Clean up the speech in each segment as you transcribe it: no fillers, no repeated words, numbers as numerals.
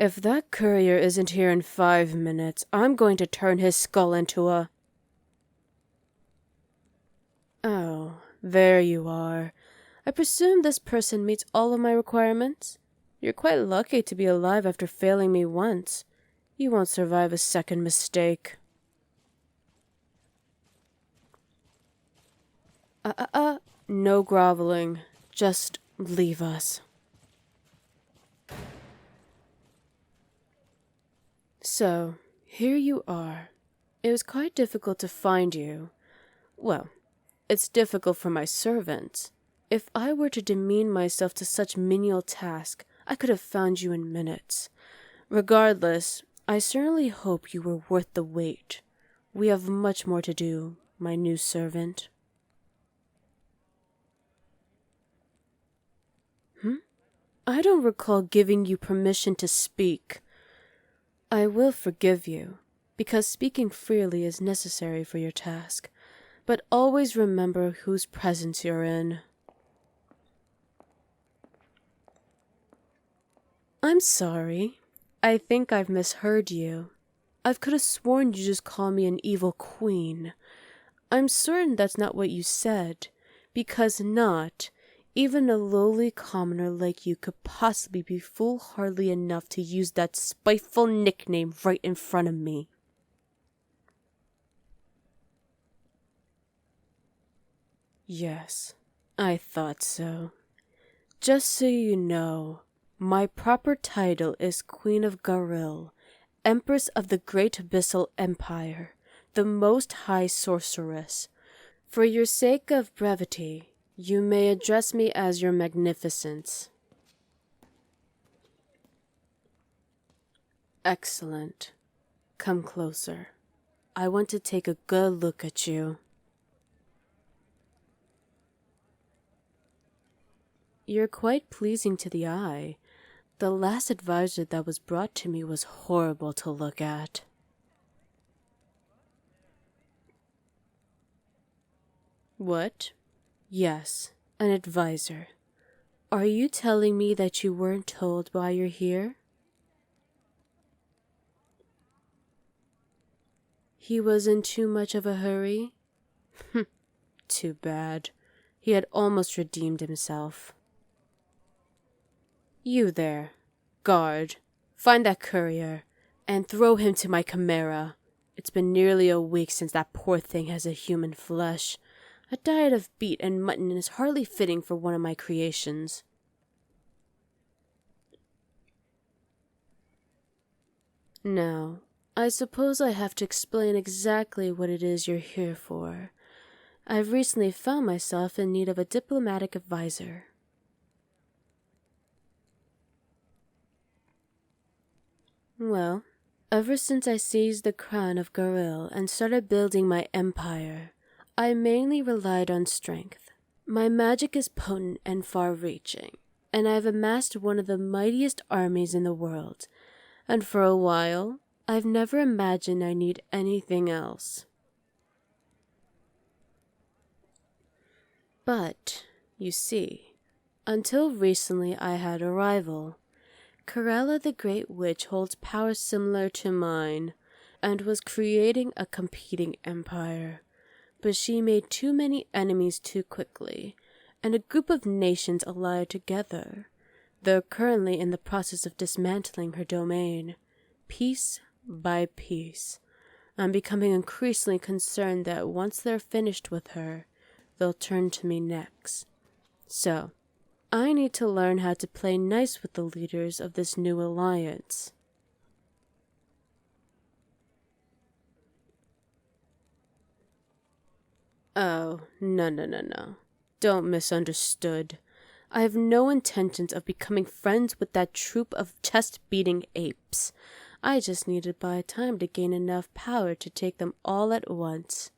If that courier isn't here in 5 minutes, I'm going to turn his skull into a... Oh, there you are. I presume this person meets all of my requirements? You're quite lucky to be alive after failing me once. You won't survive a second mistake. No groveling. Just leave us. So, here you are. It was quite difficult to find you. Well, it's difficult for my servants. If I were to demean myself to such menial task, I could have found you in minutes. Regardless, I certainly hope you were worth the wait. We have much more to do, my new servant. I don't recall giving you permission to speak. I will forgive you, because speaking freely is necessary for your task, but always remember whose presence you're in. I'm sorry. I think I've misheard you. I could have sworn you just called me an evil queen. I'm certain that's not what you said, because not, even a lowly commoner like you could possibly be foolhardy enough to use that spiteful nickname right in front of me. Yes, I thought so. Just so you know, my proper title is Queen of Garil, Empress of the Great Abyssal Empire, the Most High Sorceress. For your sake of brevity, you may address me as your magnificence. Excellent. Come closer. I want to take a good look at you. You're quite pleasing to the eye. The last advisor that was brought to me was horrible to look at. What? Yes, an advisor. Are you telling me that you weren't told why you're here? He was in too much of a hurry? Too bad. He had almost redeemed himself. You there, guard, find that courier, and throw him to my chimera. It's been nearly a week since that poor thing has a human flesh. A diet of beet and mutton is hardly fitting for one of my creations. Now, I suppose I have to explain exactly what it is you're here for. I've recently found myself in need of a diplomatic advisor. Well, ever since I seized the crown of Garil and started building my empire, I mainly relied on strength. My magic is potent and far-reaching, and I've amassed one of the mightiest armies in the world, and for a while, I've never imagined I need anything else. But, you see, until recently I had a rival. Corella the Great Witch holds power similar to mine, and was creating a competing empire. But she made too many enemies too quickly, and a group of nations allied together. They're currently in the process of dismantling her domain, piece by piece. I'm becoming increasingly concerned that once they're finished with her, they'll turn to me next. So, I need to learn how to play nice with the leaders of this new alliance. Oh, no. Don't misunderstood. I have no intentions of becoming friends with that troop of chest-beating apes. I just need to buy time to gain enough power to take them all at once.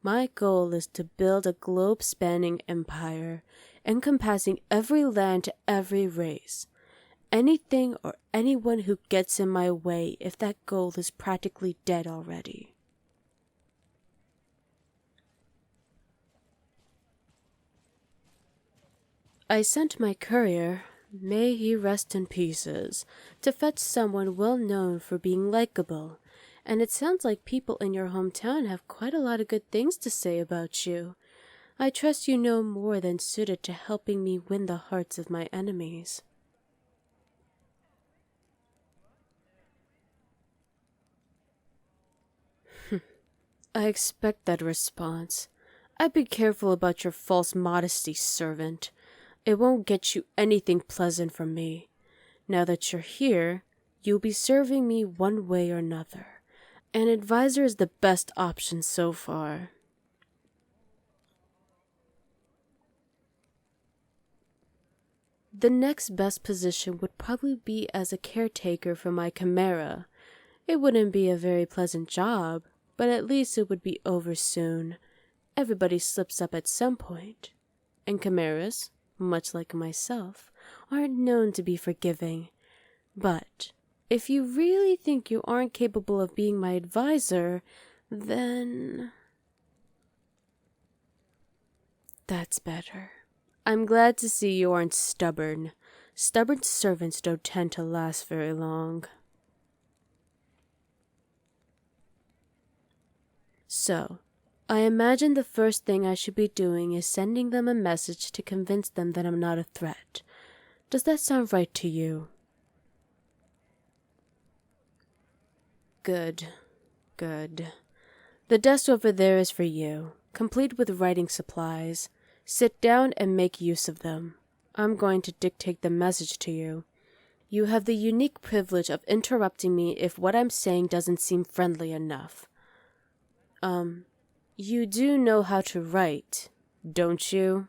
My goal is to build a globe-spanning empire, encompassing every land to every race. Anything or anyone who gets in my way if that goal is practically dead already. I sent my courier, may he rest in pieces, to fetch someone well known for being likable. And it sounds like people in your hometown have quite a lot of good things to say about you. I trust you know more than suited to helping me win the hearts of my enemies. I expect that response. I'd be careful about your false modesty, servant. It won't get you anything pleasant from me. Now that you're here, you'll be serving me one way or another. An advisor is the best option so far. The next best position would probably be as a caretaker for my chimera. It wouldn't be a very pleasant job, but at least it would be over soon. Everybody slips up at some point. And chimeras, much like myself, aren't known to be forgiving. But if you really think you aren't capable of being my advisor, then that's better. I'm glad to see you aren't stubborn. Stubborn servants don't tend to last very long. So, I imagine the first thing I should be doing is sending them a message to convince them that I'm not a threat. Does that sound right to you? Good. The desk over there is for you, complete with writing supplies. Sit down and make use of them. I'm going to dictate the message to you. You have the unique privilege of interrupting me if what I'm saying doesn't seem friendly enough. You do know how to write, don't you?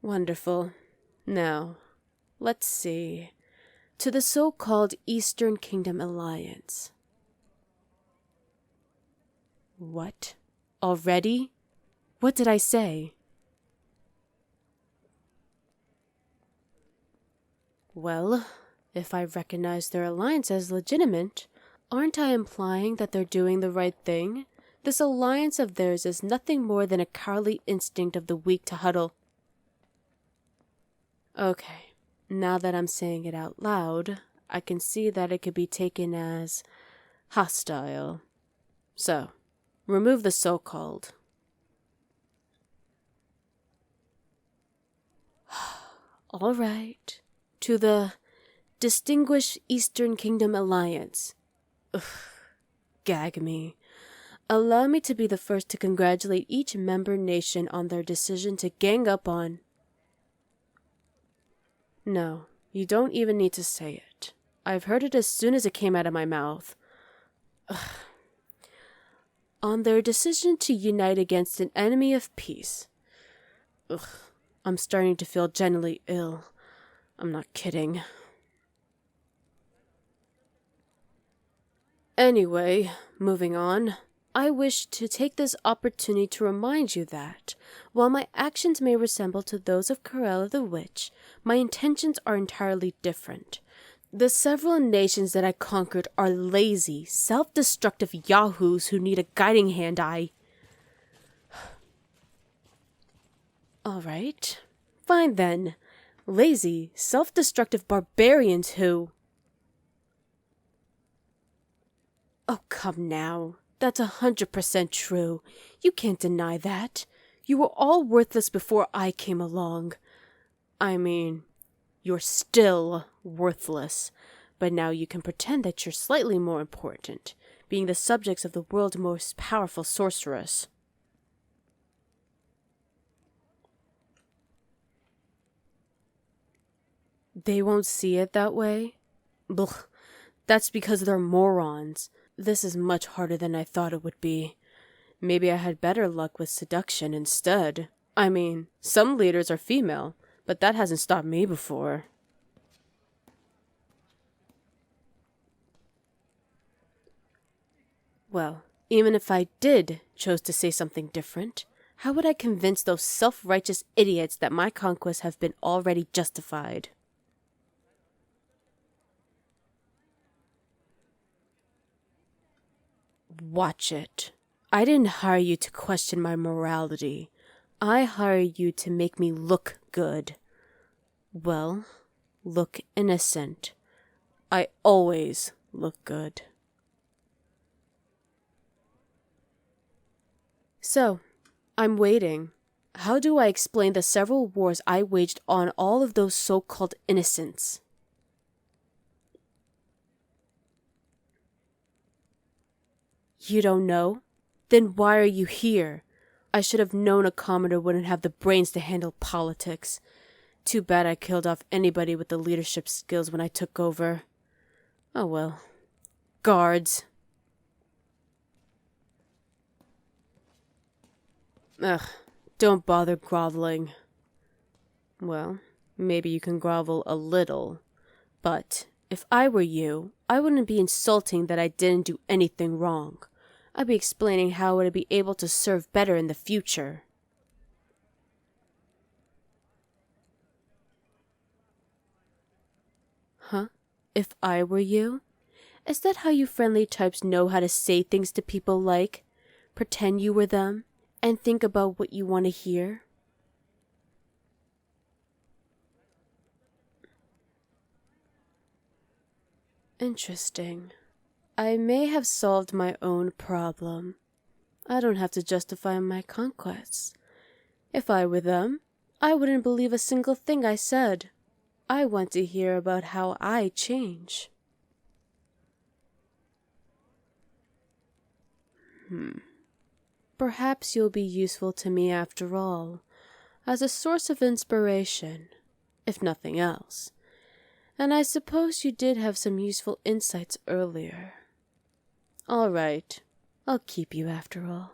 Wonderful. Now, let's see. To the so-called Eastern Kingdom Alliance. What? Already? What did I say? Well, if I recognize their alliance as legitimate, aren't I implying that they're doing the right thing? This alliance of theirs is nothing more than a cowardly instinct of the weak to huddle. Okay, now that I'm saying it out loud, I can see that it could be taken as hostile. So, remove the so-called. All right. To the Distinguished Eastern Kingdom Alliance. Ugh, gag me. Allow me to be the first to congratulate each member nation on their decision to gang up on... No, you don't even need to say it. I've heard it as soon as it came out of my mouth. Ugh. On their decision to unite against an enemy of peace. Ugh, I'm starting to feel genuinely ill. I'm not kidding. Anyway, moving on. I wish to take this opportunity to remind you that, while my actions may resemble to those of Corella the Witch, my intentions are entirely different. The several nations that I conquered are lazy, self-destructive yahoos who need a guiding hand. All right, fine then. Lazy, self-destructive barbarians who... Oh, come now. That's 100% true. You can't deny that. You were all worthless before I came along. I mean, you're still worthless. But now you can pretend that you're slightly more important, being the subjects of the world's most powerful sorceress. They won't see it that way? Blech. That's because they're morons. This is much harder than I thought it would be. Maybe I had better luck with seduction instead. I mean, some leaders are female, but that hasn't stopped me before. Well, even if I did choose to say something different, how would I convince those self-righteous idiots that my conquests have been already justified? Watch it. I didn't hire you to question my morality. I hire you to make me look good. Well, look innocent. I always look good. So, I'm waiting. How do I explain the several wars I waged on all of those so-called innocents? You don't know? Then why are you here? I should have known a commoner wouldn't have the brains to handle politics. Too bad I killed off anybody with the leadership skills when I took over. Oh well. Guards. Ugh, don't bother groveling. Well, maybe you can grovel a little. But if I were you, I wouldn't be insulting that I didn't do anything wrong. I'd be explaining how I would be able to serve better in the future. Huh? If I were you? Is that how you friendly types know how to say things to people like, pretend you were them, and think about what you want to hear? Interesting. I may have solved my own problem. I don't have to justify my conquests. If I were them, I wouldn't believe a single thing I said. I want to hear about how I change. Perhaps you'll be useful to me after all, as a source of inspiration, if nothing else. And I suppose you did have some useful insights earlier. All right, I'll keep you after all.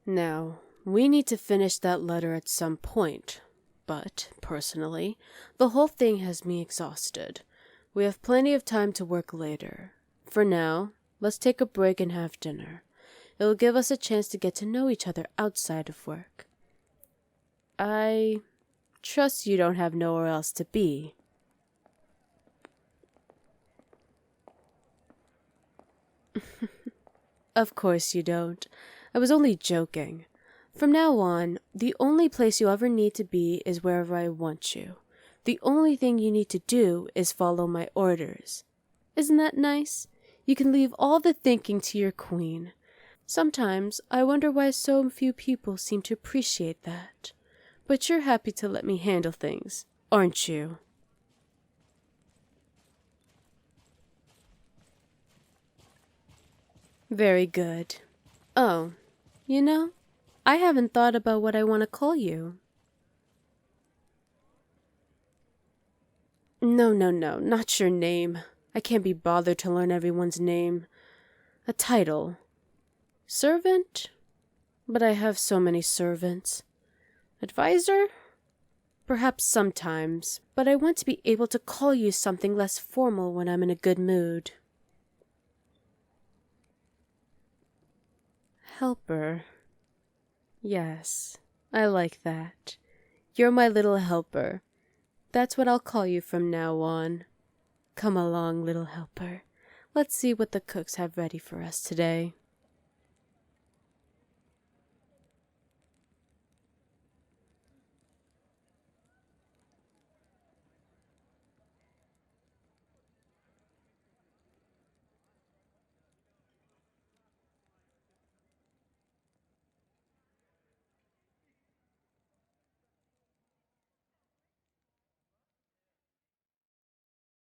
Now, we need to finish that letter at some point, but, personally, the whole thing has me exhausted. We have plenty of time to work later. For now, let's take a break and have dinner. It will give us a chance to get to know each other outside of work. I trust you don't have nowhere else to be. Of course you don't. I was only joking. From now on, the only place you ever need to be is wherever I want you. The only thing you need to do is follow my orders. Isn't that nice? You can leave all the thinking to your queen. Sometimes I wonder why so few people seem to appreciate that. But you're happy to let me handle things, aren't you? Very good. Oh, you know, I haven't thought about what I want to call you. No, not your name. I can't be bothered to learn everyone's name. A title. Servant? But I have so many servants. Advisor? Perhaps sometimes, but I want to be able to call you something less formal when I'm in a good mood. Helper. Yes, I like that. You're my little helper. That's what I'll call you from now on. Come along, little helper. Let's see what the cooks have ready for us today.